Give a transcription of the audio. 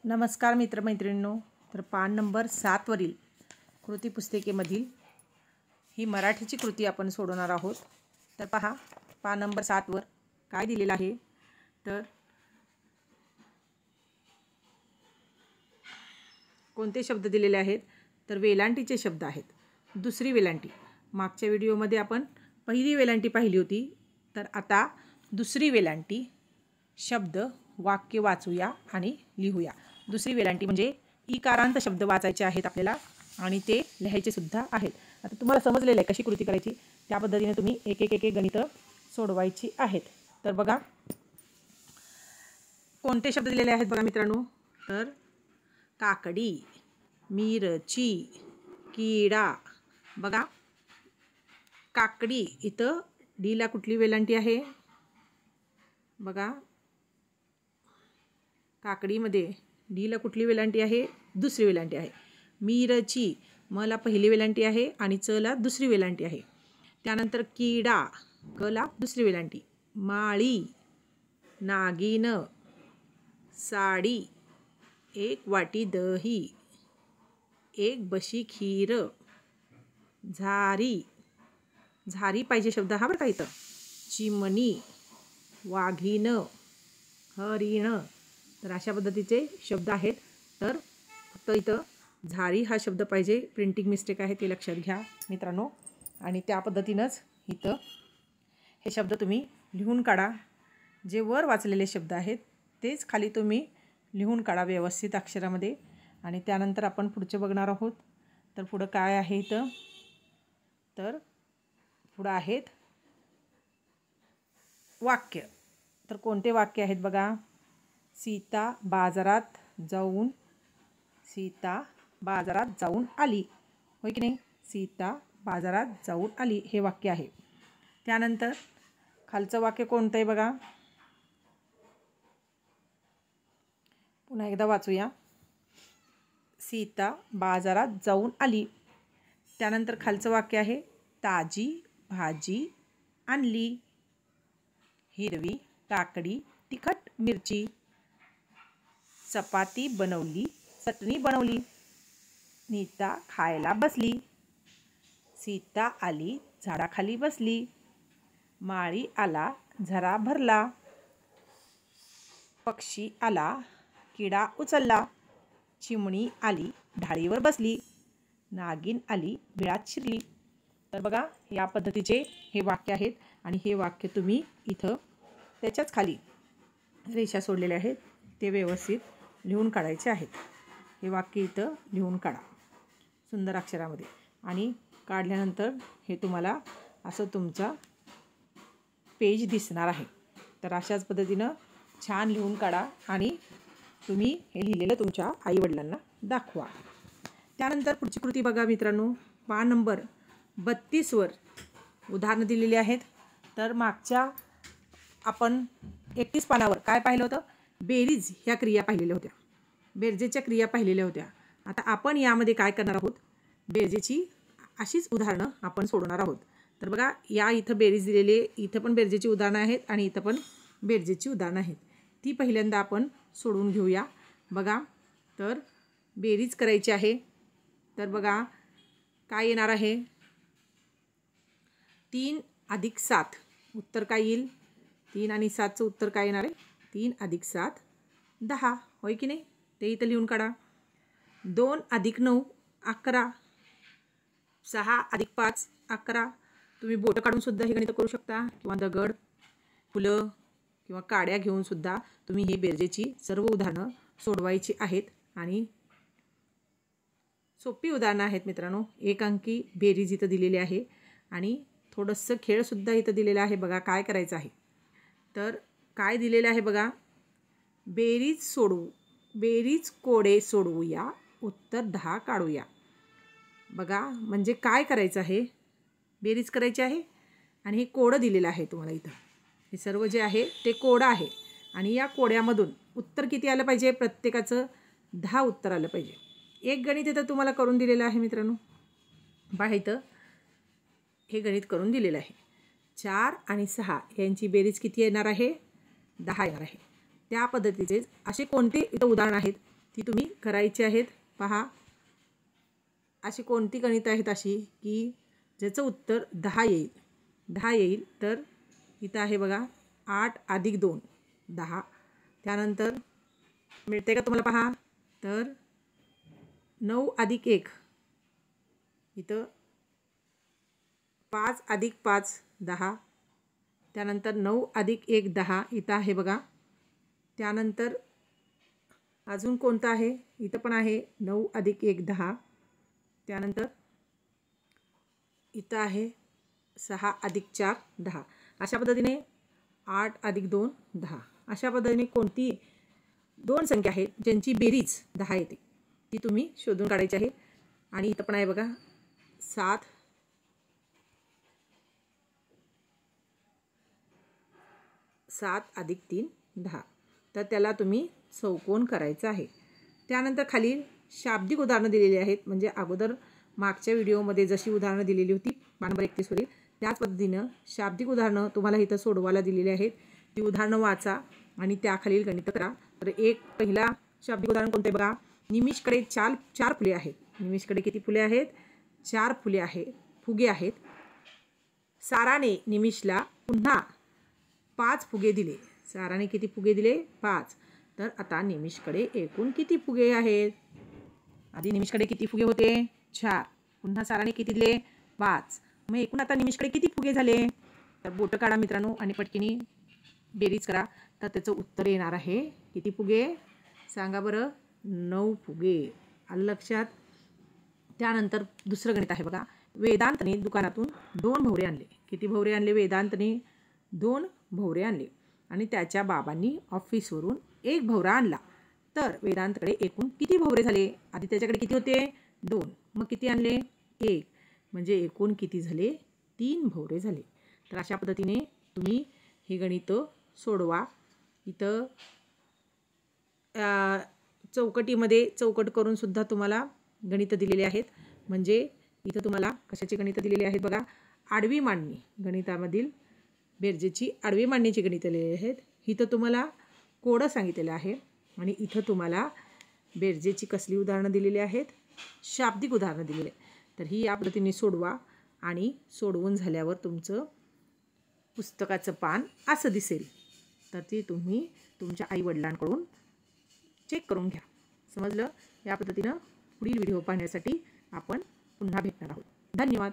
नमस्कार मित्रमैत्रिणींनो, तर पान नंबर 7 वरील कृती पुस्तिकेमधील ही मराठीची कृती आपण सोडवणार आहोत। तर पहा, पान नंबर 7 वर काय दिलेलं आहे। तर कोणते शब्द दिलेले आहेत? तर वेलांटीचे शब्द आहेत। दुसरी वेलांटी, मागच्या व्हिडिओमध्ये आपण पहिली वेलांटी पाहिली होती, तर आता दुसरी वेलांटी शब्द वाक्य वाचूया आणि लिहूया। दुसरी वेलांटी म्हणजे इकारांत शब्द वाचायचे आहेत आपल्याला आणि ते लिहायचे सुद्धा आहेत। आता तुम्हाला समजलेलं आहे कशी कृती करायची, त्या पद्धतीने तुम्ही एक एक गणित सोडवायची आहेत। तर बघा कोणते शब्द दिलेले आहेत बघा मित्रांनो। तर काकडी, मिरची, किडा। बघा काकडी, इथं डीला कुठली वेलांटी आहे? बघा काकडीमध्ये डीला कुठली वेलांटी आहे? दुसरी वेलांटी आहे। मिरची, मला पहिली वेलांटी आहे आणि चला दुसरी वेलांटी आहे। त्यानंतर किडा, कला दुसरी वेलांटी। माळी, नागिन, साडी, एक वाटी दही, एक बशी खीर, झारी, झारी पाहिजे शब्द हा बरं का इथं। चिमणी, वाघीण, हरिण। तर अशा पद्धतीचे शब्द आहेत। तर फक्त इथं झारी हा शब्द पाहिजे, प्रिंटिंग मिस्टेक आहे ते लक्षात घ्या मित्रांनो। आणि त्या पद्धतीनंच इथं हे शब्द तुम्ही लिहून काढा। जे वर वाचलेले शब्द आहेत तेच खाली तुम्ही लिहून काढा व्यवस्थित अक्षरामध्ये। आणि त्यानंतर आपण पुढचे बघणार आहोत। तर पुढं काय आहे इथं? तर पुढं आहेत वाक्य। तर कोणते वाक्य आहेत बघा? सीता बाजारात जाऊन आली, होय की नाही? सीता बाजारात जाऊन आली हे वाक्य आहे। त्यानंतर खालचं वाक्य कोणतं आहे बघा? पुन्हा एकदा वाचूया। सीता बाजारात जाऊन आली। त्यानंतर खालचं वाक्य आहे ताजी भाजी आणली, हिरवी काकडी, तिखट मिरची, चपाती बनवली, चटणी बनवली, नीता खायला बसली, सीता आली झाडाखाली बसली, माळी आला झरा भरला, पक्षी आला किडा उचलला, चिमणी आली ढाळीवर बसली, नागिन आली बिळात शिरली। तर बघा या पद्धतीचे हे वाक्य आहेत आणि हे वाक्य तुम्ही इथं त्याच्याच खाली रेषा सोडलेल्या आहेत ते व्यवस्थित लिहून काढायचे आहेत। हे वाक्य इथं लिहून काढा सुंदर अक्षरामध्ये। आणि काढल्यानंतर हे तुम्हाला असं तुमचा पेज दिसणार आहे। तर अशाच पद्धतीनं छान लिहून काढा आणि तुम्ही हे लिहिलेलं तुमच्या आईवडिलांना दाखवा। त्यानंतर पुढची कृती बघा मित्रांनो, पान नंबर 32 वर उदाहरणं दिलेली आहेत। तर मागच्या आपण 31 पानावर काय पाहिलं होतं? बेरीज ह्या क्रिया पाहिलेल्या होत्या, बेरजेच्या क्रिया पाहिलेल्या होत्या। आता आपण यामध्ये काय करणार आहोत? बेरजेची अशीच उदाहरणं आपण सोडवणार आहोत। तर बघा या इथं बेरीज दिलेली, इथं पण बेरजेची उदाहरणं आहेत आणि इथं पण बेरजेची उदाहरणं आहेत। ती पहिल्यांदा आपण सोडवून घेऊया। बघा तर बेरीज करायची आहे। तर बघा काय येणार आहे? 3 + 7, उत्तर काय येईल? 3 आणि 7चं उत्तर काय येणार आहे? 3 + 7 10, होय की नाही? ते इथं लिहून काढा। 2 + 9 11, 6 + 5 11। तुम्ही बोटं काढून सुद्धा हे गणित करू शकता किंवा दगड, फुलं किंवा काड्या घेऊन सुद्धा तुम्ही हे बेरजेची सर्व उदाहरणं सोडवायची आहेत। आणि सोपी उदाहरणं आहेत मित्रांनो। एक अंकी बेरीज इथं दिलेली आहे आणि थोडंसं खेळसुद्धा इथं दिलेलं आहे। बघा काय करायचं आहे? तर काय दिलेलं आहे बघा? बेरीज कोडे सोडवूया, उत्तर 10 काढूया। बघा म्हणजे काय करायचं आहे? बेरीज करायची आहे आणि हे कोडं दिलेलं आहे तुम्हाला इथं। हे सर्व जे आहे ते कोडं आहे आणि या कोड्यामधून उत्तर किती आलं पाहिजे? प्रत्येकाचं 10 उत्तर आलं पाहिजे। एक गणित इथं तुम्हाला करून दिलेलं आहे मित्रांनो। पहा इथं हे गणित करून दिलेलं आहे। 4 आणि 6 यांची बेरीज किती येणार आहे? 10 येणार आहे। त्या पद्धतीचे असे कोणते इथं उदाहरण आहेत ती तुम्ही करायची आहेत. पहा, अशी कोणती गणितं आहेत अशी की ज्याचं उत्तर 10 येईल. 10 येईल तर इथं आहे बघा 8 + 2 10. त्यानंतर मिळते का तुम्हाला? पहा तर 9 + 1 इथं 5 + 5 10. त्यानंतर 9 + 1 10 इथं आहे बघा. त्यानंतर अजून कोणतं आहे? इथं पण आहे 9 + 1 10. त्यानंतर इथं आहे 6 + 4 10. अशा पद्धतीने 8 + 2 10. अशा पद्धतीने कोणती 2 संख्या आहेत ज्यांची बेरीज 10 येते ती तुम्ही शोधून काढायची आहे. आणि इथं पण आहे बघा 7 + 3 10. तर त्याला तुम्ही चौकोन करायचा आहे. त्यानंतर खालील शाब्दिक उदाहरणं दिलेली आहेत. म्हणजे अगोदर मागच्या व्हिडिओमध्ये जशी उदाहरणं दिलेली होती 12 नंबर 31 वरील त्याच पद्धतीनं शाब्दिक उदाहरणं तुम्हाला इथं सोडवायला दिलेली आहेत. ती उदाहरणं वाचा आणि त्याखालील गणितं करा. तर एक पहिला शाब्दिक उदाहरण कोणते बघा. निमिषकडे 4 फुले आहेत. निमिषकडे किती फुले आहेत? 4 फुले आहेत, फुगे आहेत. साराने निमिषला पुन्हा 5 फुगे दिले. साराने किती फुगे दिले? 5. तर आता निमिषकडे एकूण किती फुगे आहेत? आधी निमिषकडे किती फुगे होते? 4. पुन्हा साराने किती दिले? 5. मग एकूण आता निमिषकडे किती फुगे झाले? तर बोटं काढा मित्रांनो आणि पटकीनी बेरीज करा. तर त्याचं उत्तर येणार आहे किती फुगे? सांगा बरं. 9 फुगे. आलं लक्षात? त्यानंतर दुसरं गणित आहे बघा. वेदांतने दुकानातून 2 भवरे आणले. किती भवरे आणले वेदांतने? 2 भवरे आणले. आणि त्याच्या बाबांनी ऑफिसवरून 1 भवरा आणला. तर वेदांतकडे एकूण किती भवरे झाले? आधी त्याच्याकडे किती होते? 2. मग किती आणले? 1. म्हणजे एकूण किती झाले? 3 भवरे झाले. तर अशा पद्धतीने तुम्ही ही गणितं सोडवा. इथं चौकटीमध्ये चौकट करून सुद्धा तुम्हाला गणितं दिलेली आहेत. म्हणजे इथं तुम्हाला कशाची गणितं दिलेली आहेत बघा. आडवी मांडणी गणितामधील बेरजेची आडवी मांडणीची गणितं दिलेली आहेत. इथं तुम्हाला कोडं सांगितलेलं आहे आणि इथं तुम्हाला बेरजेची कसली उदाहरणं दिलेली आहेत? शाब्दिक उदाहरणं दिलेली आहेत. तर ही या पद्धतीने सोडवा आणि सोडवून झाल्यावर तुमचं पुस्तकाचं पान असं दिसेल. तर ती तुम्ही तुमच्या आईवडिलांकडून चेक करून घ्या. समजलं? या पद्धतीनं पुढील व्हिडिओ पाहण्यासाठी आपण पुन्हा भेटणार आहोत. धन्यवाद.